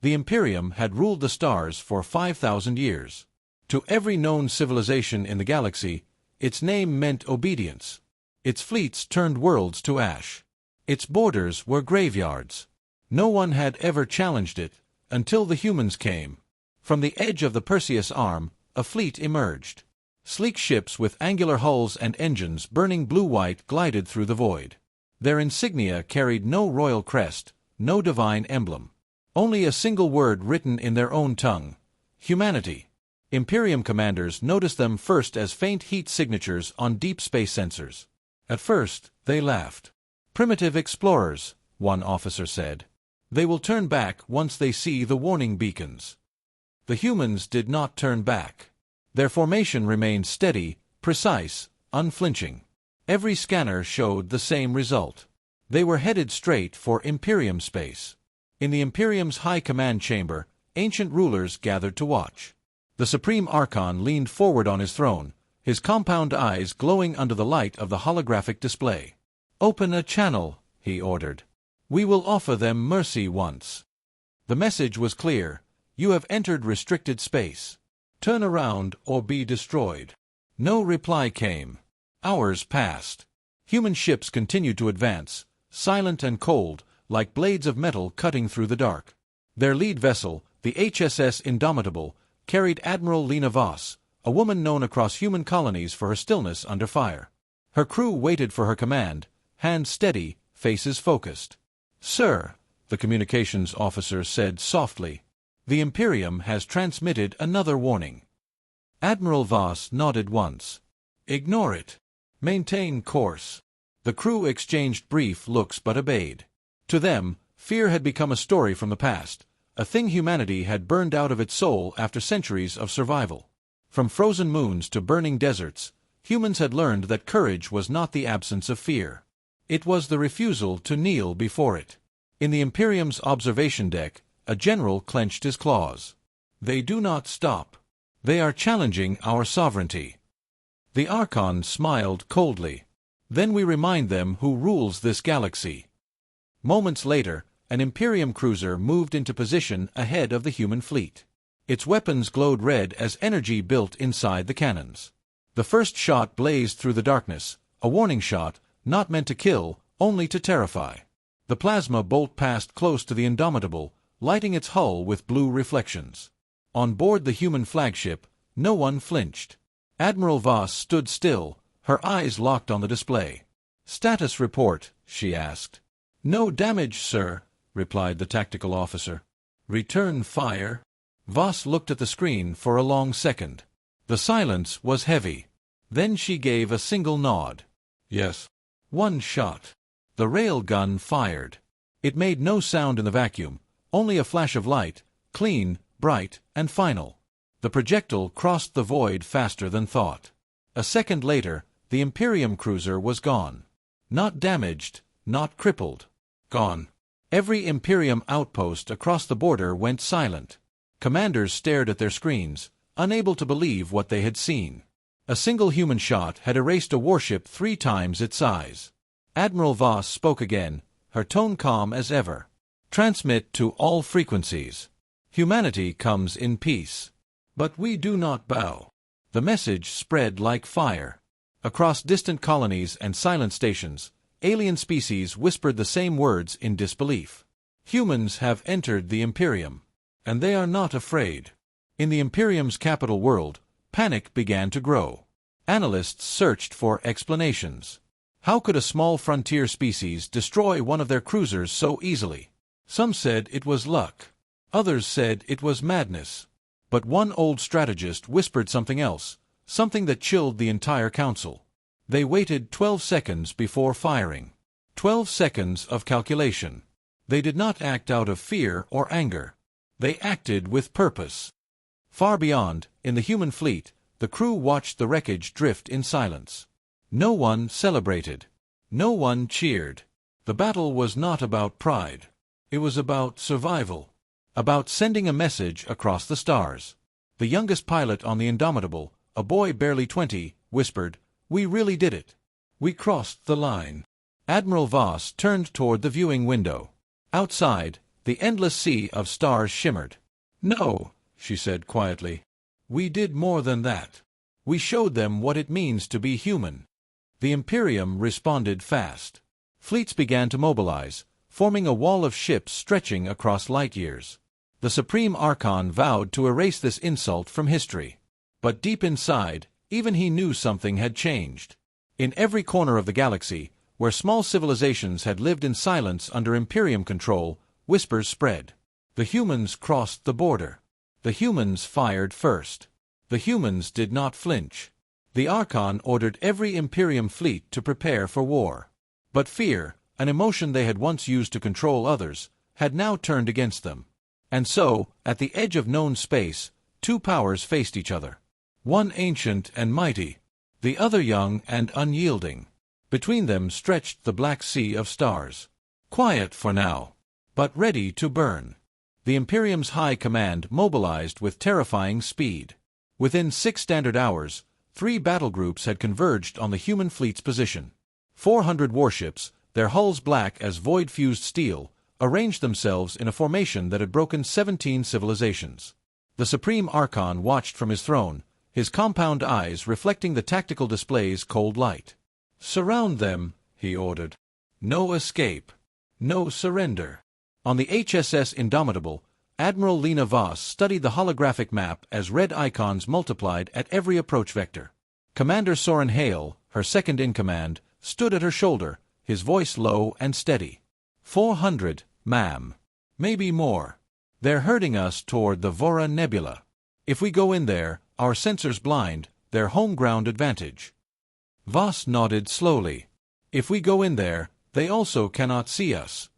The Imperium had ruled the stars for 5,000 years. To every known civilization in the galaxy, its name meant obedience. Its fleets turned worlds to ash. Its borders were graveyards. No one had ever challenged it, until the humans came. From the edge of the Perseus Arm, a fleet emerged. Sleek ships with angular hulls and engines burning blue-white glided through the void. Their insignia carried no royal crest, no divine emblem. Only a single word written in their own tongue: humanity. Imperium commanders noticed them first as faint heat signatures on deep space sensors. At first, they laughed. "Primitive explorers," one officer said. "They will turn back once they see the warning beacons." The humans did not turn back. Their formation remained steady, precise, unflinching. Every scanner showed the same result. They were headed straight for Imperium space. In the Imperium's high command chamber, ancient rulers gathered to watch. The Supreme Archon leaned forward on his throne, his compound eyes glowing under the light of the holographic display. "Open a channel," he ordered. "We will offer them mercy once." The message was clear: you have entered restricted space. Turn around or be destroyed. No reply came. Hours passed. Human ships continued to advance, silent and cold, like blades of metal cutting through the dark. Their lead vessel, the HSS Indomitable, carried Admiral Lena Voss, a woman known across human colonies for her stillness under fire. Her crew waited for her command, hands steady, faces focused. "Sir," the communications officer said softly, "the Imperium has transmitted another warning." Admiral Voss nodded once. "Ignore it. Maintain course." The crew exchanged brief looks but obeyed. To them, fear had become a story from the past, a thing humanity had burned out of its soul after centuries of survival. From frozen moons to burning deserts, humans had learned that courage was not the absence of fear. It was the refusal to kneel before it. In the Imperium's observation deck, a general clenched his claws. "They do not stop. They are challenging our sovereignty." The Archon smiled coldly. "Then we remind them who rules this galaxy." Moments later, an Imperium cruiser moved into position ahead of the human fleet. Its weapons glowed red as energy built inside the cannons. The first shot blazed through the darkness, a warning shot, not meant to kill, only to terrify. The plasma bolt passed close to the Indomitable, lighting its hull with blue reflections. On board the human flagship, no one flinched. Admiral Voss stood still, her eyes locked on the display. "Status report," she asked. "No damage, sir," replied the tactical officer. "Return fire." Voss looked at the screen for a long second. The silence was heavy. Then she gave a single nod. "Yes." One shot. The rail gun fired. It made no sound in the vacuum, only a flash of light, clean, bright, and final. The projectile crossed the void faster than thought. A second later, the Imperium cruiser was gone. Not damaged, not crippled. Gone. Every Imperium outpost across the border went silent. Commanders stared at their screens, unable to believe what they had seen. A single human shot had erased a warship 3 times its size. Admiral Voss spoke again, her tone calm as ever. "Transmit to all frequencies. Humanity comes in peace. But we do not bow." The message spread like fire. Across distant colonies and silent stations, alien species whispered the same words in disbelief. "Humans have entered the Imperium. And they are not afraid." In the Imperium's capital world, panic began to grow. Analysts searched for explanations. How could a small frontier species destroy one of their cruisers so easily? Some said it was luck. Others said it was madness. But one old strategist whispered something else, something that chilled the entire council. They waited 12 seconds before firing. 12 seconds of calculation. They did not act out of fear or anger. They acted with purpose. Far beyond, in the human fleet, the crew watched the wreckage drift in silence. No one celebrated. No one cheered. The battle was not about pride. It was about survival. About sending a message across the stars. The youngest pilot on the Indomitable, a boy barely 20, whispered, "We really did it. We crossed the line." Admiral Voss turned toward the viewing window. Outside, The endless sea of stars shimmered. "No," she said quietly. "We did more than that. We showed them what it means to be human." The Imperium responded fast. Fleets began to mobilize, forming a wall of ships stretching across light years. The Supreme Archon vowed to erase this insult from history. But deep inside, even he knew something had changed. In every corner of the galaxy, where small civilizations had lived in silence under Imperium control, whispers spread. The humans crossed the border. The humans fired first. The humans did not flinch. The Archon ordered every Imperium fleet to prepare for war. But fear, an emotion they had once used to control others, had now turned against them. And so, at the edge of known space, two powers faced each other. One ancient and mighty, the other young and unyielding. Between them stretched the black sea of stars. Quiet for now, but ready to burn. The Imperium's high command mobilized with terrifying speed. Within 6 standard hours, 3 battle groups had converged on the human fleet's position. 400 warships, their hulls black as void-fused steel, arranged themselves in a formation that had broken 17 civilizations. The Supreme Archon watched from his throne, his compound eyes reflecting the tactical display's cold light. "Surround them," he ordered. "No escape. No surrender." On the HSS Indomitable, Admiral Lena Voss studied the holographic map as red icons multiplied at every approach vector. Commander Soren Hale, her second-in-command, stood at her shoulder, his voice low and steady. 400, ma'am. Maybe more. They're herding us toward the Vora Nebula. If we go in there, our sensors blind, their home ground advantage." Voss nodded slowly. "If we go in there, they also cannot see us."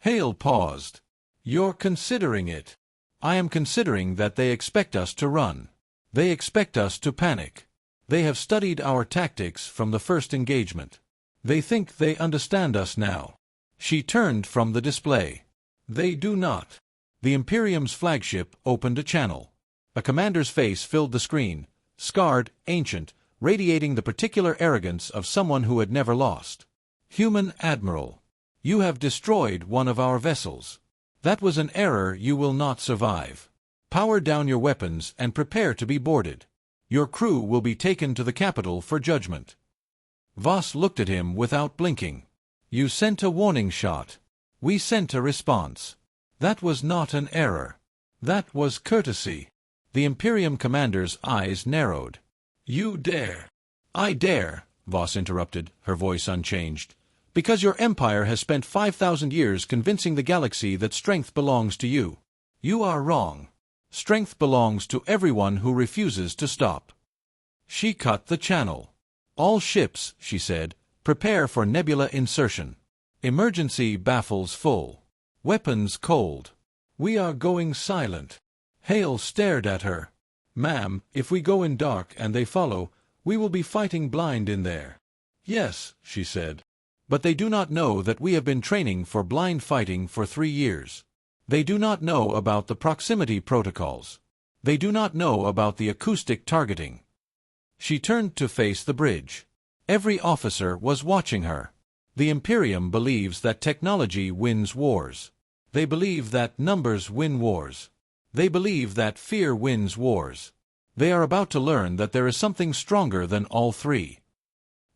Hale paused. "You're considering it." "I am considering that they expect us to run. They expect us to panic. They have studied our tactics from the first engagement. They think they understand us now." She turned from the display. "They do not." The Imperium's flagship opened a channel. A commander's face filled the screen, scarred, ancient, radiating the particular arrogance of someone who had never lost. "Human Admiral, you have destroyed one of our vessels. That was an error you will not survive. Power down your weapons and prepare to be boarded. Your crew will be taken to the capital for judgment." Voss looked at him without blinking. "You sent a warning shot. We sent a response. That was not an error. That was courtesy." The Imperium commander's eyes narrowed. "You dare." "I dare," Voss interrupted, her voice unchanged, "because your empire has spent 5,000 years convincing the galaxy that strength belongs to you. You are wrong. Strength belongs to everyone who refuses to stop." She cut the channel. "All ships," she said, "prepare for nebula insertion. Emergency baffles full. Weapons cold. We are going silent." Hale stared at her. "Ma'am, if we go in dark and they follow, we will be fighting blind in there." "Yes," she said. "But they do not know that we have been training for blind fighting for 3 years. They do not know about the proximity protocols. They do not know about the acoustic targeting." She turned to face the bridge. Every officer was watching her. The Imperium believes that technology wins wars. They believe that numbers win wars. They believe that fear wins wars. They are about to learn that there is something stronger than all three.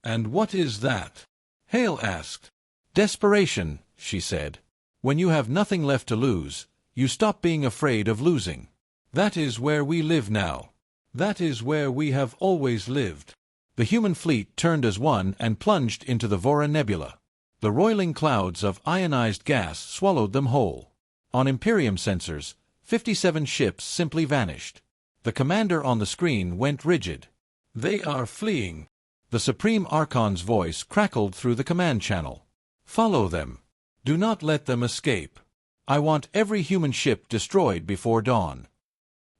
"And what is that?" Hale asked. "Desperation," she said. "When you have nothing left to lose, you stop being afraid of losing. That is where we live now. That is where we have always lived." The human fleet turned as one and plunged into the Vora Nebula. The roiling clouds of ionized gas swallowed them whole. On Imperium sensors, 57 ships simply vanished. The commander on the screen went rigid. "They are fleeing." The Supreme Archon's voice crackled through the command channel. "Follow them. Do not let them escape. I want every human ship destroyed before dawn."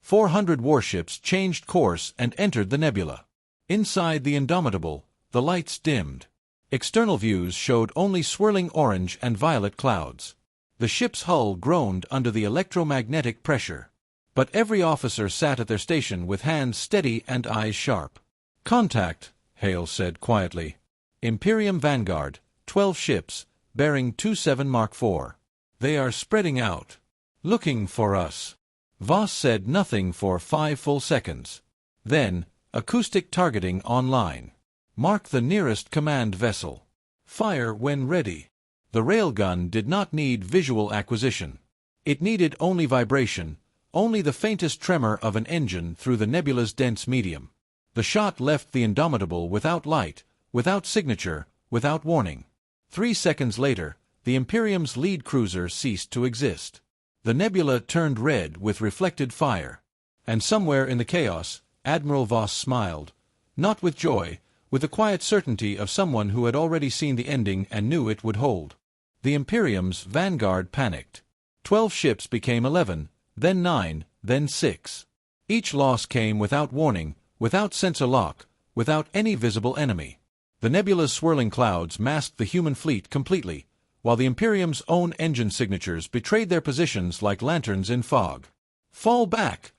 400 warships changed course and entered the nebula. Inside the Indomitable, the lights dimmed. External views showed only swirling orange and violet clouds. The ship's hull groaned under the electromagnetic pressure. But every officer sat at their station with hands steady and eyes sharp. "Contact," Hale said quietly. "Imperium Vanguard, 12 ships, bearing 27 Mark IV. They are spreading out. Looking for us. Voss said nothing for 5 full seconds. Then, acoustic targeting online. Mark the nearest command vessel. Fire when ready. The railgun did not need visual acquisition. It needed only vibration, only the faintest tremor of an engine through the nebula's dense medium. The shot left the Indomitable without light, without signature, without warning. 3 seconds later, the Imperium's lead cruiser ceased to exist. The nebula turned red with reflected fire. And somewhere in the chaos, Admiral Voss smiled. Not with joy, with the quiet certainty of someone who had already seen the ending and knew it would hold. The Imperium's vanguard panicked. 12 ships became 11, then 9, then 6. Each loss came without warning, without sensor lock, without any visible enemy. The nebula's swirling clouds masked the human fleet completely, while the Imperium's own engine signatures betrayed their positions like lanterns in fog. "Fall back!"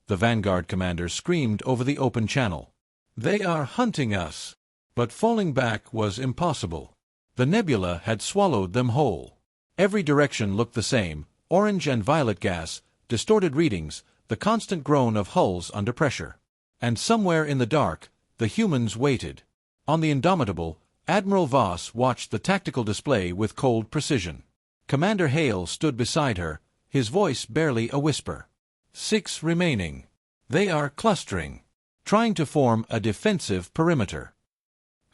the Vanguard commander screamed over the open channel. "They are hunting us!" But falling back was impossible. The nebula had swallowed them whole. Every direction looked the same: orange and violet gas, distorted readings, the constant groan of hulls under pressure. And somewhere in the dark, the humans waited. On the Indomitable, Admiral Voss watched the tactical display with cold precision. Commander Hale stood beside her, his voice barely a whisper. 6 remaining. They are clustering, trying to form a defensive perimeter.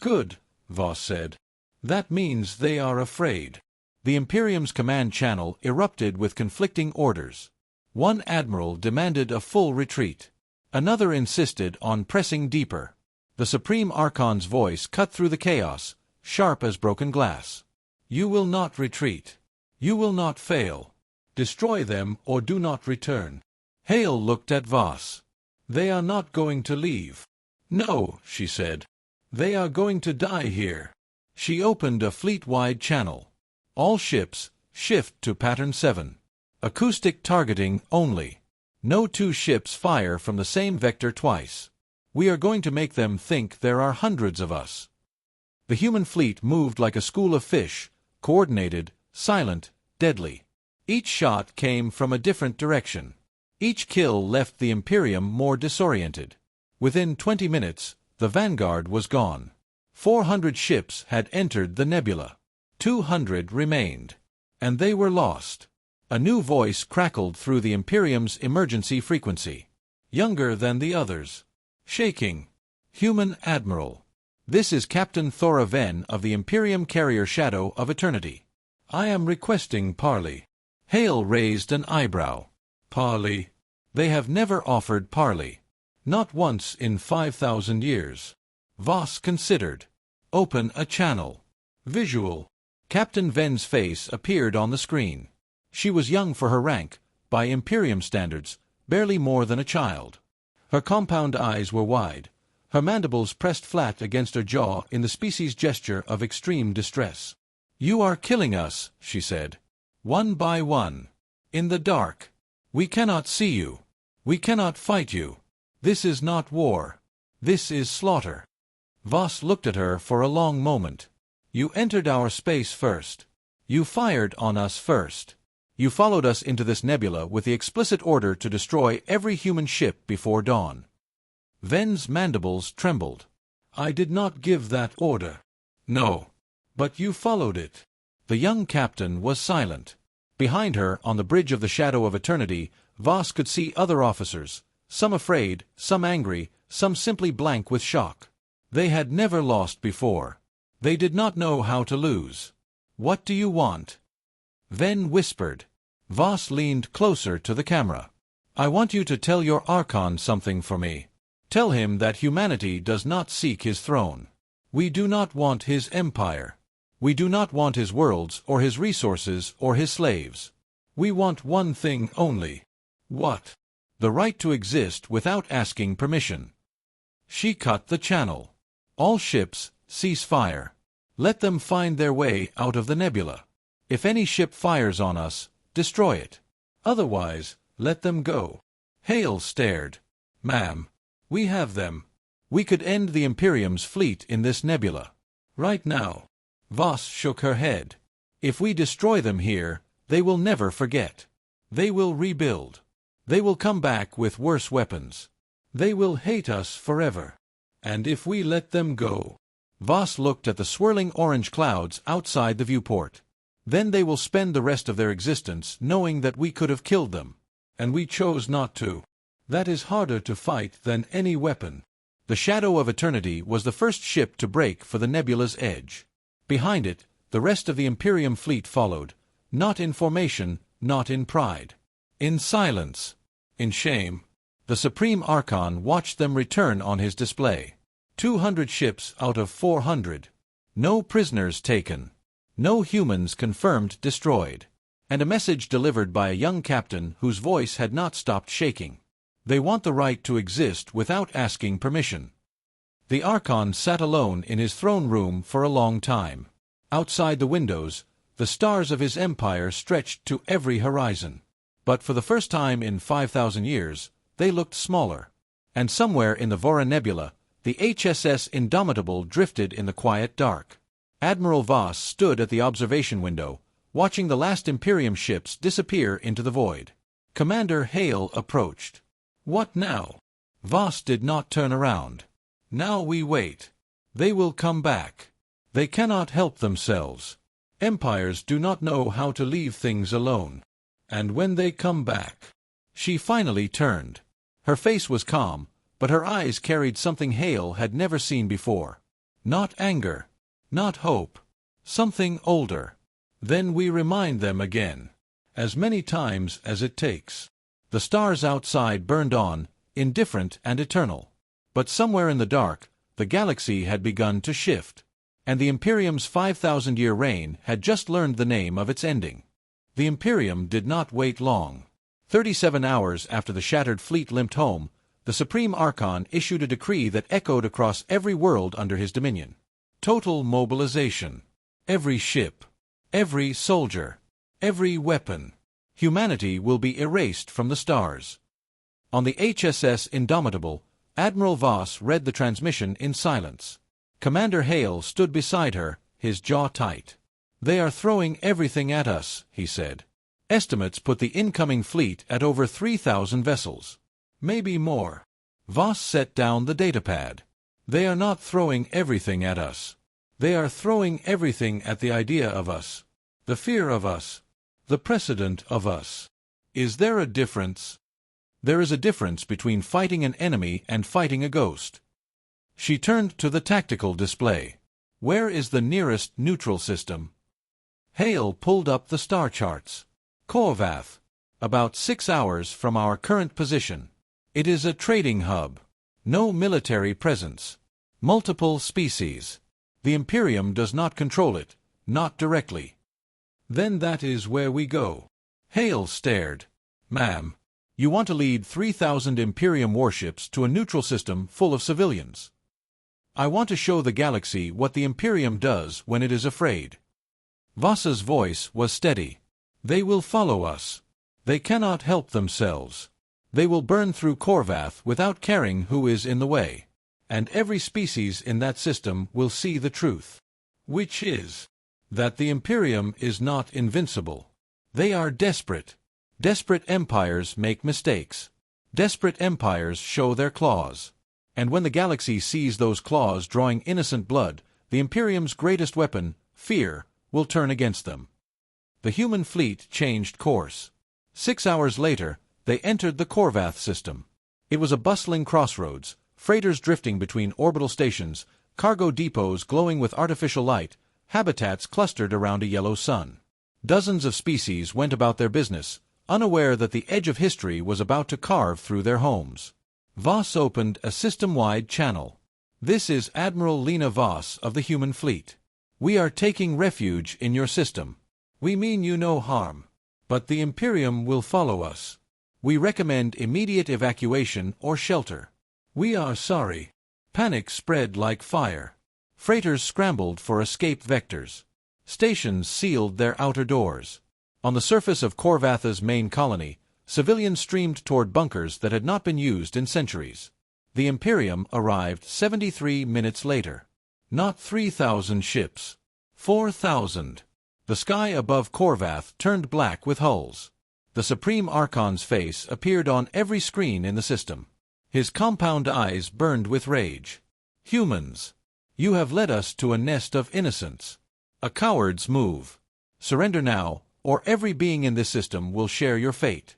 "Good," Voss said. "That means they are afraid." The Imperium's command channel erupted with conflicting orders. One admiral demanded a full retreat. Another insisted on pressing deeper. The Supreme Archon's voice cut through the chaos, sharp as broken glass. "You will not retreat. You will not fail. Destroy them or do not return." Hale looked at Voss. "They are not going to leave." "No," she said. "They are going to die here." She opened a fleet-wide channel. "All ships, shift to Pattern 7. Acoustic targeting only. No 2 ships fire from the same vector twice. We are going to make them think there are hundreds of us." The human fleet moved like a school of fish, coordinated, silent, deadly. Each shot came from a different direction. Each kill left the Imperium more disoriented. Within 20 minutes, the Vanguard was gone. 400 ships had entered the nebula. 200 remained. And they were lost. A new voice crackled through the Imperium's emergency frequency. Younger than the others. Shaking. "Human Admiral. This is Captain Thora Venn of the Imperium carrier Shadow of Eternity. I am requesting parley." Hale raised an eyebrow. "Parley? They have never offered parley. Not once in 5,000 years." Voss considered. "Open a channel." Visual. Captain Venn's face appeared on the screen. She was young for her rank, by Imperium standards, barely more than a child. Her compound eyes were wide, her mandibles pressed flat against her jaw in the species gesture of extreme distress. "You are killing us," she said. "One by one. In the dark. We cannot see you. We cannot fight you. This is not war. This is slaughter." Voss looked at her for a long moment. "You entered our space first. You fired on us first. You followed us into this nebula with the explicit order to destroy every human ship before dawn." Venn's mandibles trembled. "I did not give that order." "No. But you followed it." The young captain was silent. Behind her, on the bridge of the Shadow of Eternity, Voss could see other officers, some afraid, some angry, some simply blank with shock. They had never lost before. They did not know how to lose. "What do you want?" Venn whispered. Voss leaned closer to the camera. "I want you to tell your Archon something for me. Tell him that humanity does not seek his throne. We do not want his empire. We do not want his worlds or his resources or his slaves. We want one thing only." "What?" "The right to exist without asking permission." She cut the channel. "All ships, cease fire. Let them find their way out of the nebula. If any ship fires on us, destroy it. Otherwise, let them go." Hale stared. "Ma'am, we have them. We could end the Imperium's fleet in this nebula. Right now." Voss shook her head. "If we destroy them here, They will never forget. They will rebuild. They will come back with worse weapons. They will hate us forever. And if we let them go... Voss looked at the swirling orange clouds outside the viewport. Then they will spend the rest of their existence knowing that we could have killed them. And we chose not to. That is harder to fight than any weapon. The Shadow of Eternity was the first ship to break for the nebula's edge. Behind it, the rest of the Imperium fleet followed, not in formation, not in pride. In silence. In shame. The Supreme Archon watched them return on his display. 200 ships out of 400. No prisoners taken. No humans confirmed destroyed. And a message delivered by a young captain whose voice had not stopped shaking. They want the right to exist without asking permission. The Archon sat alone in his throne room for a long time. Outside the windows, the stars of his empire stretched to every horizon. But for the first time in 5,000 years, they looked smaller. And somewhere in the Vora Nebula, the HSS Indomitable drifted in the quiet dark. Admiral Voss stood at the observation window, watching the last Imperium ships disappear into the void. Commander Hale approached. What now? Voss did not turn around. Now we wait. They will come back. They cannot help themselves. Empires do not know how to leave things alone. And when they come back... She finally turned. Her face was calm, but her eyes carried something Hale had never seen before. Not anger. Not hope. Something older. Then we remind them again. As many times as it takes. The stars outside burned on, indifferent and eternal. But somewhere in the dark, the galaxy had begun to shift. And the Imperium's 5,000-year reign had just learned the name of its ending. The Imperium did not wait long. 37 hours after the shattered fleet limped home, the Supreme Archon issued a decree that echoed across every world under his dominion. Total mobilization. Every ship. Every soldier. Every weapon. Humanity will be erased from the stars. On the HSS Indomitable, Admiral Voss read the transmission in silence. Commander Hale stood beside her, his jaw tight. They are throwing everything at us, he said. Estimates put the incoming fleet at over 3,000 vessels. Maybe more. Voss set down the datapad. They are not throwing everything at us. They are throwing everything at the idea of us. The fear of us. The precedent of us. Is there a difference? There is a difference between fighting an enemy and fighting a ghost. She turned to the tactical display. Where is the nearest neutral system? Hale pulled up the star charts. Korvath. About 6 hours from our current position. It is a trading hub. No military presence. Multiple species. The Imperium does not control it, not directly. Then that is where we go. Hale stared. Ma'am, you want to lead 3,000 Imperium warships to a neutral system full of civilians. I want to show the galaxy what the Imperium does when it is afraid. Voss's voice was steady. They will follow us. They cannot help themselves. They will burn through Korvath without caring who is in the way. And every species in that system will see the truth. Which is that the Imperium is not invincible. They are desperate. Desperate empires make mistakes. Desperate empires show their claws. And when the galaxy sees those claws drawing innocent blood, the Imperium's greatest weapon, fear, will turn against them. The human fleet changed course. 6 hours later, they entered the Korvath system. It was a bustling crossroads, freighters drifting between orbital stations, cargo depots glowing with artificial light, habitats clustered around a yellow sun. Dozens of species went about their business, unaware that the edge of history was about to carve through their homes. Voss opened a system-wide channel. This is Admiral Lena Voss of the human fleet. We are taking refuge in your system. We mean you no harm. But the Imperium will follow us. We recommend immediate evacuation or shelter. We are sorry. Panic spread like fire. Freighters scrambled for escape vectors. Stations sealed their outer doors. On the surface of Korvath's main colony, civilians streamed toward bunkers that had not been used in centuries. The Imperium arrived 73 minutes later. Not 3,000 ships. 4,000. The sky above Korvath turned black with hulls. The Supreme Archon's face appeared on every screen in the system. His compound eyes burned with rage. Humans! You have led us to a nest of innocents. A coward's move. Surrender now, or every being in this system will share your fate.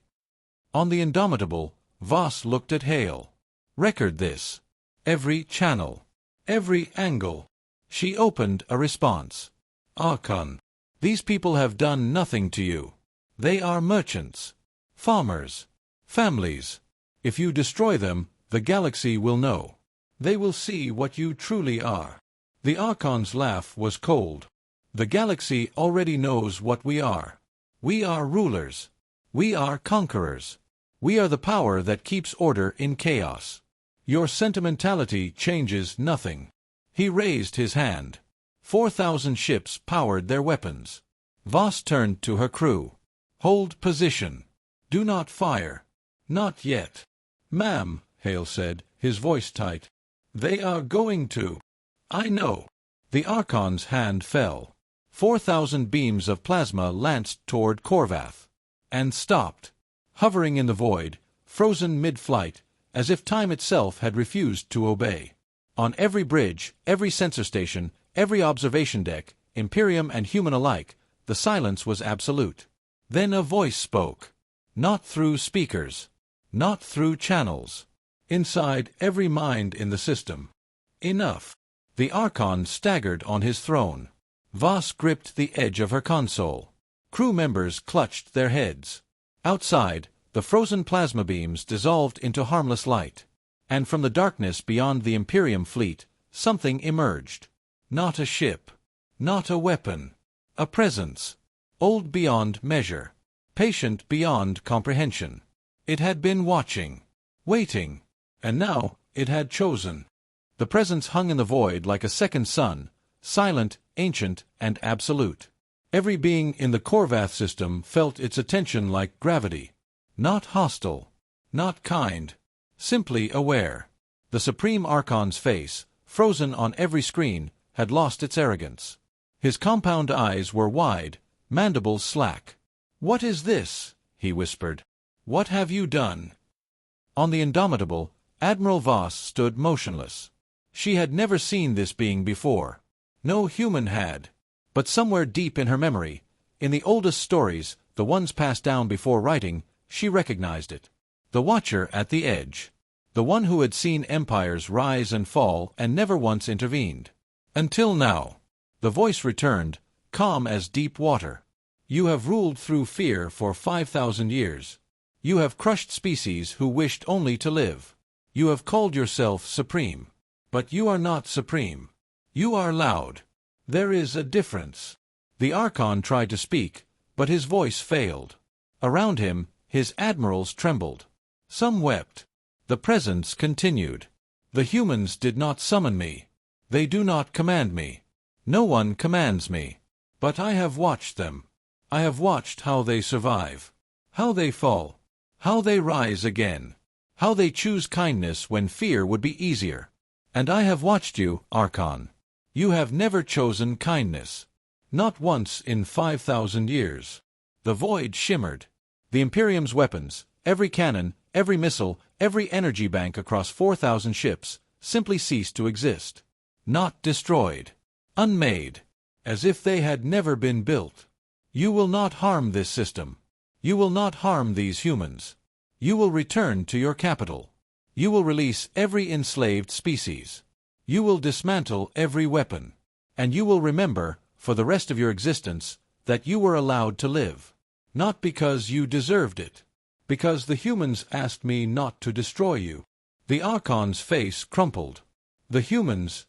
On the Indomitable, Voss looked at Hale. Record this. Every channel. Every angle. She opened a response. Archon. These people have done nothing to you. They are merchants. Farmers. Families. If you destroy them, the galaxy will know. They will see what you truly are. The Archon's laugh was cold. The galaxy already knows what we are. We are rulers. We are conquerors. We are the power that keeps order in chaos. Your sentimentality changes nothing. He raised his hand. 4,000 ships powered their weapons. Voss turned to her crew. Hold position. Do not fire. Not yet. Ma'am, Hale said, his voice tight. They are going to. I know. The Archon's hand fell. 4,000 beams of plasma lanced toward Korvath. And stopped. Hovering in the void, frozen mid-flight, as if time itself had refused to obey. On every bridge, every sensor station, every observation deck, Imperium and human alike, the silence was absolute. Then a voice spoke. Not through speakers. Not through channels. Inside every mind in the system. Enough. The Archon staggered on his throne. Voss gripped the edge of her console. Crew members clutched their heads. Outside, the frozen plasma beams dissolved into harmless light. And from the darkness beyond the Imperium fleet, something emerged. Not a ship. Not a weapon. A presence. Old beyond measure. Patient beyond comprehension. It had been watching. Waiting. And now, it had chosen. The presence hung in the void like a second sun, silent, ancient, and absolute. Every being in the Korvath system felt its attention like gravity. Not hostile. Not kind. Simply aware. The Supreme Archon's face, frozen on every screen, had lost its arrogance. His compound eyes were wide, mandibles slack. "What is this?" he whispered. "What have you done?" On the Indomitable, Admiral Voss stood motionless. She had never seen this being before. No human had. But somewhere deep in her memory, in the oldest stories, the ones passed down before writing, she recognized it. The Watcher at the edge. The one who had seen empires rise and fall and never once intervened. Until now. The voice returned, calm as deep water. You have ruled through fear for 5,000 years. You have crushed species who wished only to live. You have called yourself supreme. But you are not supreme. You are loud. There is a difference. The Archon tried to speak, but his voice failed. Around him, his admirals trembled. Some wept. The presence continued. The humans did not summon me. They do not command me. No one commands me. But I have watched them. I have watched how they survive. How they fall. How they rise again. How they choose kindness when fear would be easier. And I have watched you, Archon. You have never chosen kindness. Not once in 5,000 years. The void shimmered. The Imperium's weapons, every cannon, every missile, every energy bank across 4,000 ships, simply ceased to exist. Not destroyed. Unmade. As if they had never been built. You will not harm this system. You will not harm these humans. You will return to your capital. You will release every enslaved species. You will dismantle every weapon. And you will remember, for the rest of your existence, that you were allowed to live. Not because you deserved it. Because the humans asked me not to destroy you. The Archon's face crumpled. The humans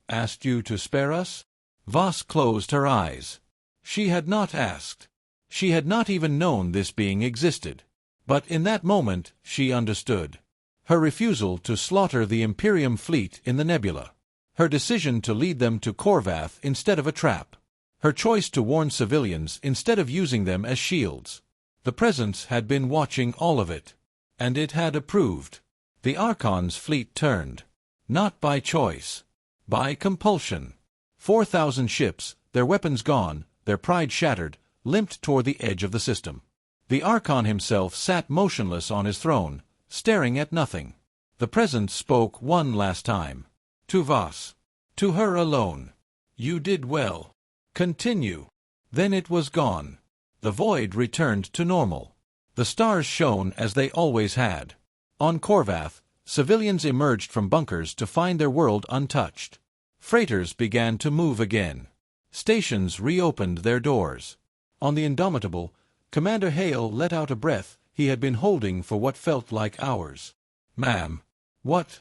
asked you to spare us? Voss closed her eyes. She had not asked. She had not even known this being existed. But in that moment she understood. Her refusal to slaughter the Imperium fleet in the nebula. Her decision to lead them to Korvath instead of a trap. Her choice to warn civilians instead of using them as shields. The Presence had been watching all of it. And it had approved. The Archon's fleet turned. Not by choice. By compulsion. 4,000 ships, their weapons gone, their pride shattered, limped toward the edge of the system. The Archon himself sat motionless on his throne, staring at nothing. The Presence spoke one last time. To Voss. To her alone. You did well. Continue. Then it was gone. The void returned to normal. The stars shone as they always had. On Korvath, civilians emerged from bunkers to find their world untouched. Freighters began to move again. Stations reopened their doors. On the Indomitable, Commander Hale let out a breath he had been holding for what felt like hours. Ma'am. What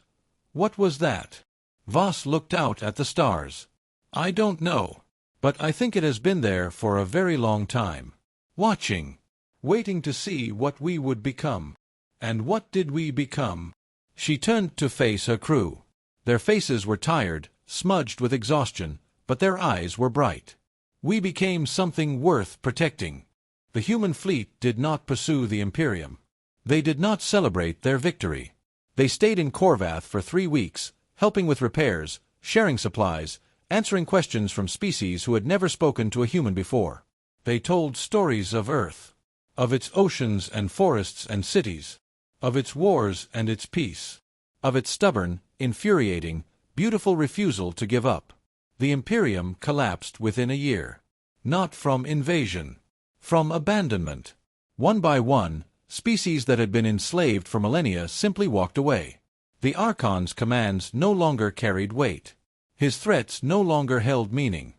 was that? Voss looked out at the stars. I don't know. But I think it has been there for a very long time. Watching. Waiting to see what we would become. And what did we become? She turned to face her crew. Their faces were tired, smudged with exhaustion, but their eyes were bright. We became something worth protecting. The human fleet did not pursue the Imperium. They did not celebrate their victory. They stayed in Korvath for 3 weeks, helping with repairs, sharing supplies, answering questions from species who had never spoken to a human before. They told stories of Earth, of its oceans and forests and cities, of its wars and its peace, of its stubborn, infuriating, beautiful refusal to give up. The Imperium collapsed within a year. Not from invasion. From abandonment. One by one, species that had been enslaved for millennia simply walked away. The Archon's commands no longer carried weight. His threats no longer held meaning.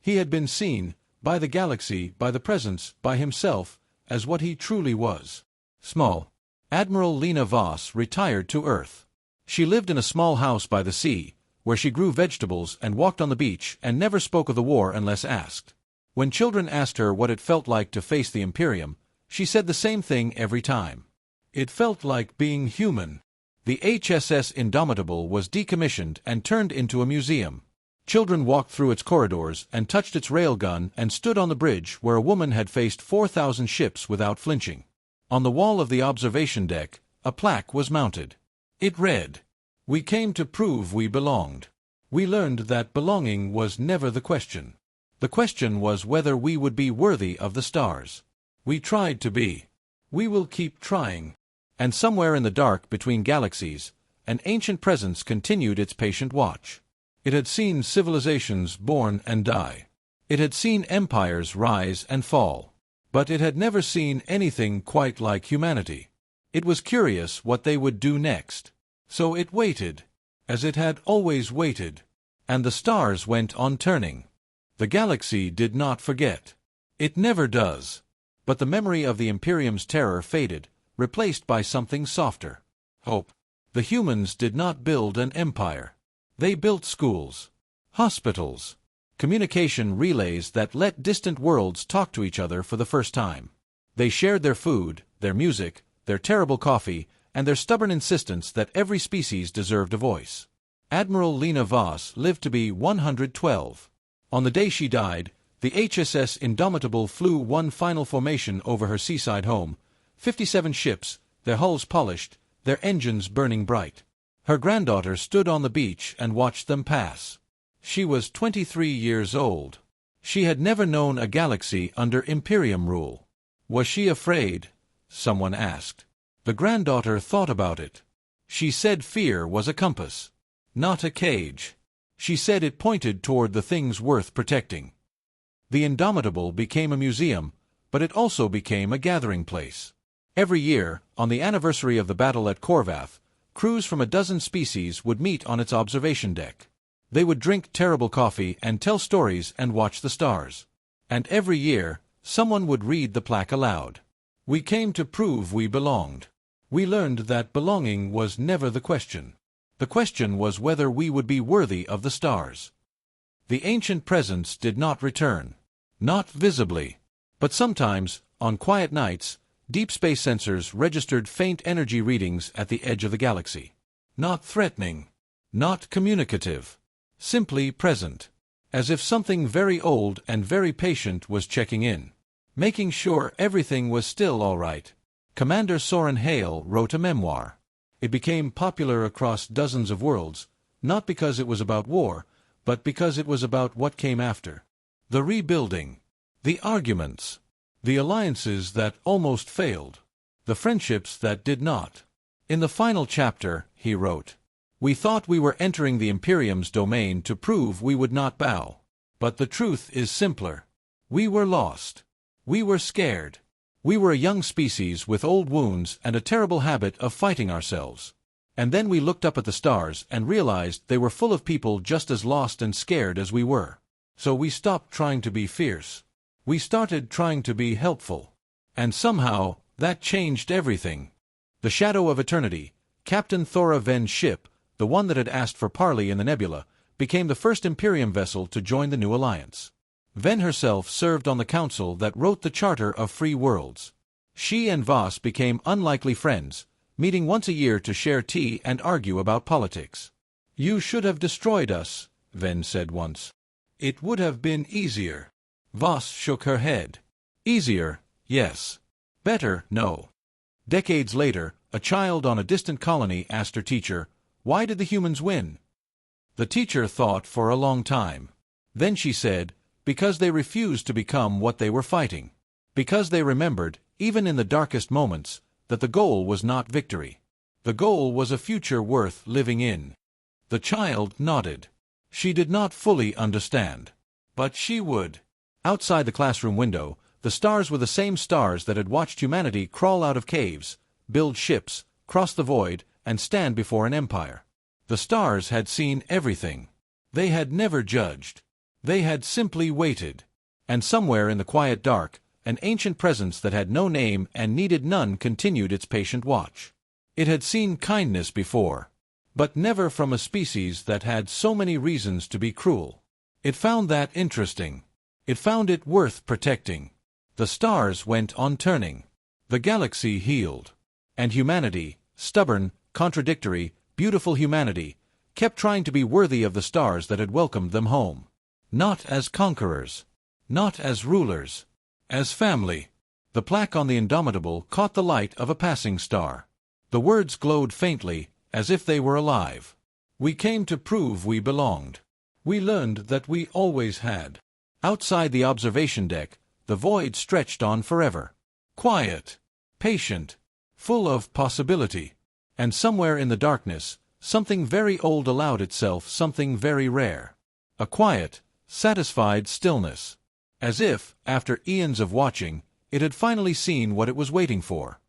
He had been seen, by the galaxy, by the Presence, by himself, as what he truly was. Small. Admiral Lena Voss retired to Earth. She lived in a small house by the sea, where she grew vegetables and walked on the beach and never spoke of the war unless asked. When children asked her what it felt like to face the Imperium, she said the same thing every time. It felt like being human. The HSS Indomitable was decommissioned and turned into a museum. Children walked through its corridors and touched its railgun and stood on the bridge where a woman had faced 4,000 ships without flinching. On the wall of the observation deck, a plaque was mounted. It read, "We came to prove we belonged. We learned that belonging was never the question. The question was whether we would be worthy of the stars. We tried to be. We will keep trying." And somewhere in the dark between galaxies, an ancient presence continued its patient watch. It had seen civilizations born and die. It had seen empires rise and fall. But it had never seen anything quite like humanity. It was curious what they would do next. So it waited, as it had always waited. And the stars went on turning. The galaxy did not forget. It never does. But the memory of the Imperium's terror faded, replaced by something softer. Hope. The humans did not build an empire. They built schools, hospitals, communication relays that let distant worlds talk to each other for the first time. They shared their food, their music, their terrible coffee, and their stubborn insistence that every species deserved a voice. Admiral Lena Voss lived to be 112. On the day she died, the HSS Indomitable flew one final formation over her seaside home, 57 ships, their hulls polished, their engines burning bright. Her granddaughter stood on the beach and watched them pass. She was 23 years old. She had never known a galaxy under Imperium rule. Was she afraid? Someone asked. The granddaughter thought about it. She said fear was a compass, not a cage. She said it pointed toward the things worth protecting. The Indomitable became a museum, but it also became a gathering place. Every year, on the anniversary of the battle at Korvath, crews from a dozen species would meet on its observation deck. They would drink terrible coffee and tell stories and watch the stars. And every year, someone would read the plaque aloud. We came to prove we belonged. We learned that belonging was never the question. The question was whether we would be worthy of the stars. The ancient presence did not return. Not visibly. But sometimes, on quiet nights, deep space sensors registered faint energy readings at the edge of the galaxy. Not threatening. Not communicative. Simply present. As if something very old and very patient was checking in. Making sure everything was still all right. Commander Soren Hale wrote a memoir. It became popular across dozens of worlds, not because it was about war, but because it was about what came after. The rebuilding. The arguments. The alliances that almost failed. The friendships that did not. In the final chapter, he wrote, "We thought we were entering the Imperium's domain to prove we would not bow. But the truth is simpler. We were lost. We were scared. We were a young species with old wounds and a terrible habit of fighting ourselves. And then we looked up at the stars and realized they were full of people just as lost and scared as we were. So we stopped trying to be fierce. We started trying to be helpful. And somehow, that changed everything." The Shadow of Eternity, Captain Thora Ven's ship, the one that had asked for parley in the nebula, became the first Imperium vessel to join the new alliance. Ven herself served on the council that wrote the Charter of Free Worlds. She and Voss became unlikely friends, meeting once a year to share tea and argue about politics. "You should have destroyed us," Ven said once. "It would have been easier." Voss shook her head. "Easier, yes. Better, no." Decades later, a child on a distant colony asked her teacher, "Why did the humans win?" The teacher thought for a long time. Then she said, "Because they refused to become what they were fighting. Because they remembered, even in the darkest moments, that the goal was not victory. The goal was a future worth living in." The child nodded. She did not fully understand. But she would. Outside the classroom window, the stars were the same stars that had watched humanity crawl out of caves, build ships, cross the void, and stand before an empire. The stars had seen everything. They had never judged. They had simply waited. And somewhere in the quiet dark, an ancient presence that had no name and needed none continued its patient watch. It had seen kindness before, but never from a species that had so many reasons to be cruel. It found that interesting. It found it worth protecting. The stars went on turning. The galaxy healed. And humanity, stubborn, contradictory, beautiful humanity, kept trying to be worthy of the stars that had welcomed them home. Not as conquerors. Not as rulers. As family. The plaque on the Indomitable caught the light of a passing star. The words glowed faintly, as if they were alive. "We came to prove we belonged. We learned that we always had." Outside the observation deck, the void stretched on forever. Quiet. Patient. Full of possibility. And somewhere in the darkness, something very old allowed itself something very rare. A quiet, satisfied stillness. As if, after eons of watching, it had finally seen what it was waiting for.